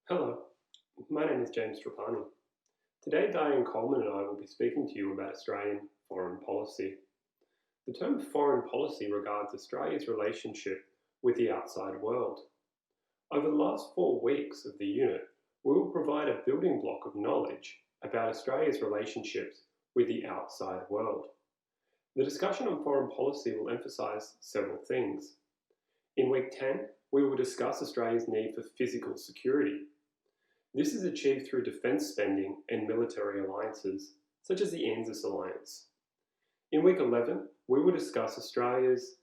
Hello, my name is James Trapani. Today, Diane Coleman and I will be speaking to you about Australian foreign policy. The term foreign policy regards Australia's relationship with the outside world. Over the last 4 weeks of the unit, we will provide a building block of knowledge about Australia's relationships with the outside world. The discussion on foreign policy will emphasise several things. In week 10, we will discuss Australia's need for physical security. This is achieved through defence spending and military alliances, such as the ANZUS alliance. In week 11, we will discuss Australia's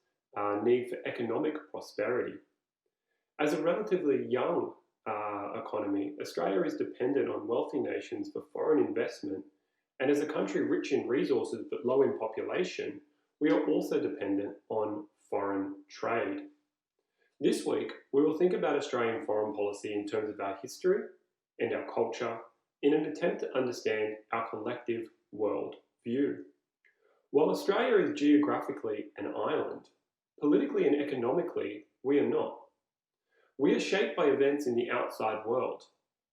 need for economic prosperity. As a relatively young economy, Australia is dependent on wealthy nations for foreign investment, and as a country rich in resources but low in population, we are also dependent on foreign trade. This week, we will think about Australian foreign policy in terms of our history and our culture in an attempt to understand our collective world view. While Australia is geographically an island, politically and economically, we are not. We are shaped by events in the outside world.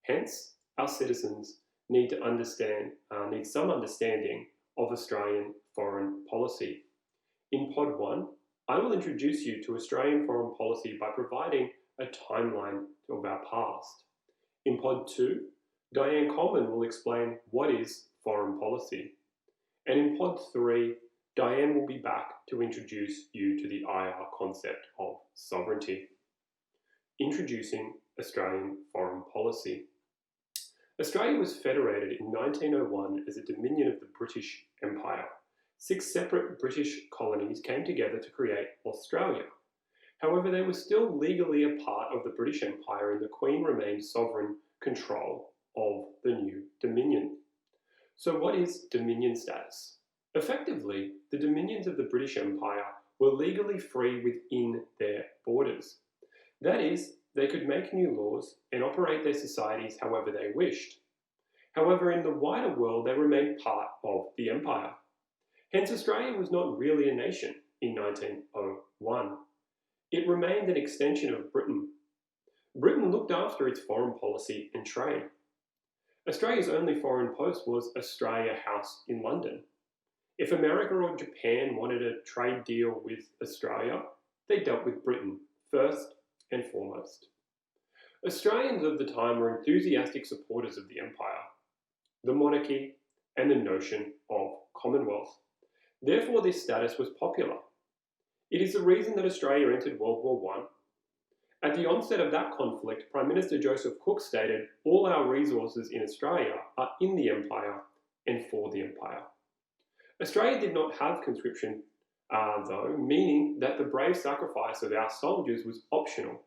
Hence, our citizens need some understanding of Australian foreign policy. In Pod 1, I will introduce you to Australian foreign policy by providing a timeline of our past. In Pod 2, Diane Coleman will explain what is foreign policy. And in Pod 3, Diane will be back to introduce you to the IR concept of sovereignty. Introducing Australian foreign policy. Australia was federated in 1901 as a dominion of the British Empire. 6 separate British colonies came together to create Australia. However, they were still legally a part of the British Empire, and the Queen remained sovereign control of the new dominion. So what is dominion status? Effectively, the dominions of the British Empire were legally free within their borders. That is, they could make new laws and operate their societies however they wished. However, in the wider world, they remained part of the empire. Hence, Australia was not really a nation in 1901. It remained an extension of Britain. Britain looked after its foreign policy and trade. Australia's only foreign post was Australia House in London. If America or Japan wanted a trade deal with Australia, they dealt with Britain first and foremost. Australians of the time were enthusiastic supporters of the empire, the monarchy, and the notion of Commonwealth. Therefore, this status was popular. It is the reason that Australia entered World War I. At the onset of that conflict, Prime Minister Joseph Cook stated, "All our resources in Australia are in the empire and for the empire." Australia did not have conscription, though, meaning that the brave sacrifice of our soldiers was optional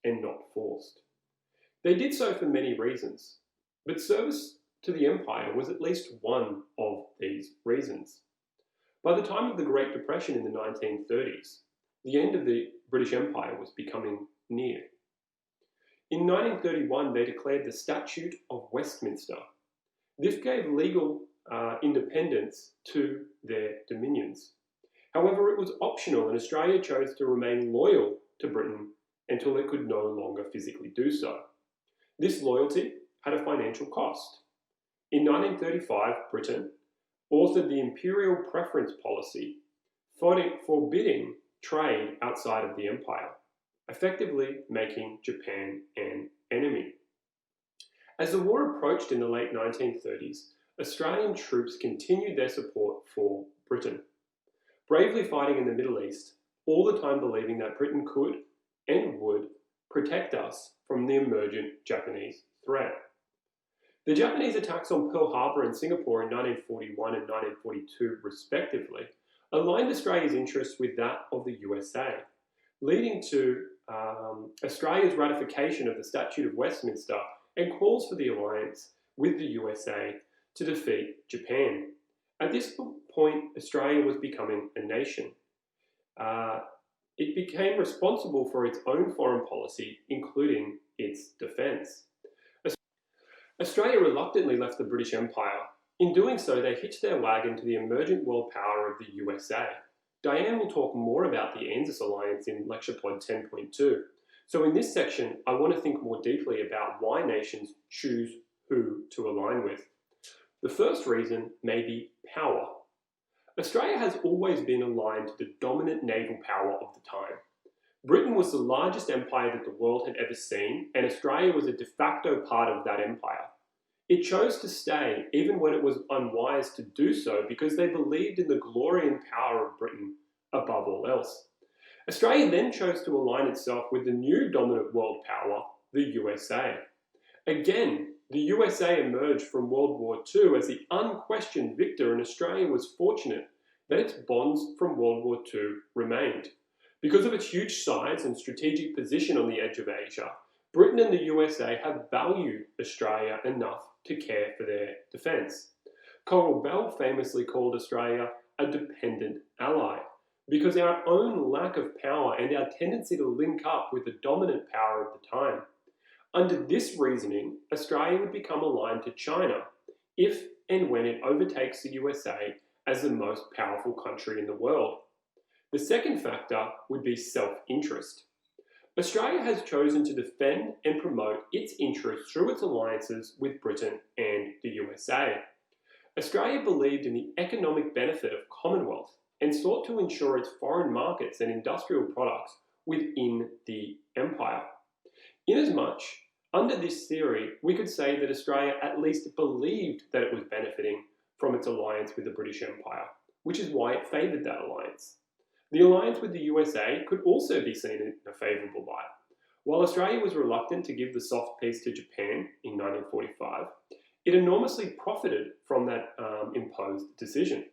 and not forced. They did so for many reasons, but service to the empire was at least one of these reasons. By the time of the Great Depression in the 1930s, the end of the British Empire was becoming near. In 1931, they declared the Statute of Westminster. This gave legal independence to their dominions. However, it was optional, and Australia chose to remain loyal to Britain until it could no longer physically do so. This loyalty had a financial cost. In 1935, Britain authored the Imperial Preference Policy, forbidding trade outside of the empire, effectively making Japan an enemy. As the war approached in the late 1930s, Australian troops continued their support for Britain, bravely fighting in the Middle East, all the time believing that Britain could and would protect us from the emergent Japanese threat. The Japanese attacks on Pearl Harbor and Singapore in 1941 and 1942, respectively, aligned Australia's interests with that of the USA, leading to Australia's ratification of the Statute of Westminster and calls for the alliance with the USA to defeat Japan. At this point, Australia was becoming a nation. It became responsible for its own foreign policy, including its defence. Australia reluctantly left the British Empire. In doing so, they hitched their wagon to the emergent world power of the USA. Diane will talk more about the ANZUS alliance in lecture pod 10.2. So in this section, I want to think more deeply about why nations choose who to align with. The first reason may be power. Australia has always been aligned to the dominant naval power of the time. Britain was the largest empire that the world had ever seen, and Australia was a de facto part of that empire. It chose to stay even when it was unwise to do so because they believed in the glory and power of Britain above all else. Australia then chose to align itself with the new dominant world power, the USA. Again, the USA emerged from World War II as the unquestioned victor, and Australia was fortunate that its bonds from World War II remained. Because of its huge size and strategic position on the edge of Asia, Britain and the USA have valued Australia enough to care for their defence. Coral Bell famously called Australia a dependent ally, because our own lack of power and our tendency to link up with the dominant power of the time. Under this reasoning, Australia would become aligned to China if and when it overtakes the USA as the most powerful country in the world. The second factor would be self-interest. Australia has chosen to defend and promote its interests through its alliances with Britain and the USA. Australia believed in the economic benefit of Commonwealth and sought to ensure its foreign markets and industrial products within the empire. Inasmuch, under this theory, we could say that Australia at least believed that it was benefiting from its alliance with the British Empire, which is why it favoured that alliance. The alliance with the USA could also be seen in a favourable light. While Australia was reluctant to give the soft peace to Japan in 1945, it enormously profited from that imposed decision.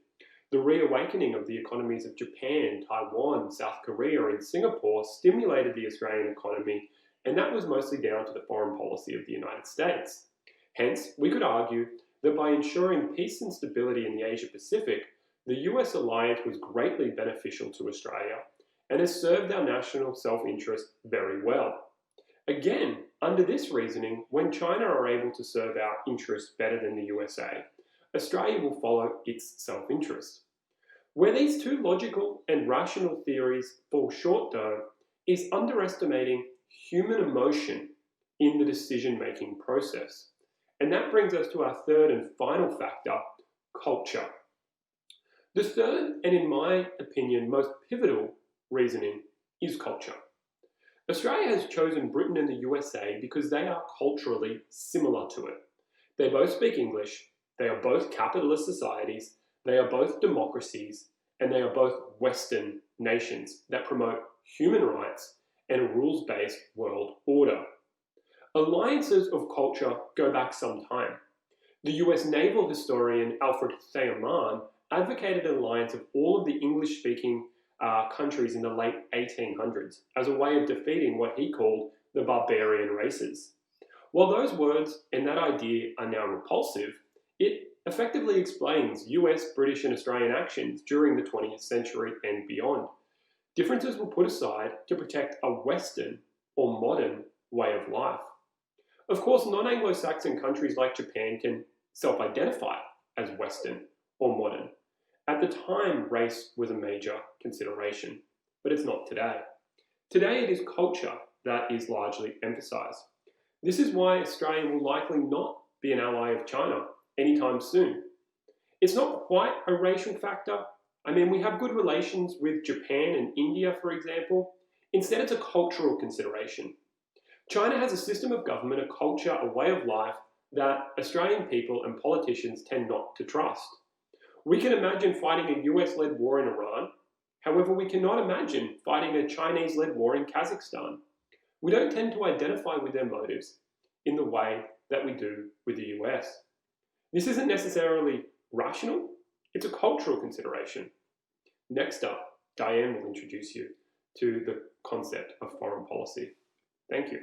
The reawakening of the economies of Japan, Taiwan, South Korea, and Singapore stimulated the Australian economy, and that was mostly down to the foreign policy of the United States. Hence, we could argue that by ensuring peace and stability in the Asia-Pacific, the US alliance was greatly beneficial to Australia and has served our national self-interest very well. Again, under this reasoning, when China are able to serve our interests better than the USA, Australia will follow its self-interest. Where these two logical and rational theories fall short, though, is underestimating human emotion in the decision-making process. And that brings us to our third and final factor, culture. The third, and in my opinion, most pivotal reasoning is culture. Australia has chosen Britain and the USA because they are culturally similar to it. They both speak English, they are both capitalist societies, they are both democracies, and they are both Western nations that promote human rights and a rules-based world order. Alliances of culture go back some time. The US naval historian Alfred Thayer Mann advocated an alliance of all of the English-speaking countries in the late 1800s as a way of defeating what he called the barbarian races. While those words and that idea are now repulsive, it effectively explains US, British, and Australian actions during the 20th century and beyond. Differences were put aside to protect a Western or modern way of life. Of course, non-Anglo-Saxon countries like Japan can self-identify as Western or modern. At the time, race was a major consideration, but it's not today. Today, it is culture that is largely emphasised. This is why Australia will likely not be an ally of China anytime soon. It's not quite a racial factor. I mean, we have good relations with Japan and India, for example. Instead, it's a cultural consideration. China has a system of government, a culture, a way of life that Australian people and politicians tend not to trust. We can imagine fighting a US-led war in Iran. However, we cannot imagine fighting a Chinese-led war in Kazakhstan. We don't tend to identify with their motives in the way that we do with the US. This isn't necessarily rational, it's a cultural consideration. Next up, Diane will introduce you to the concept of foreign policy. Thank you.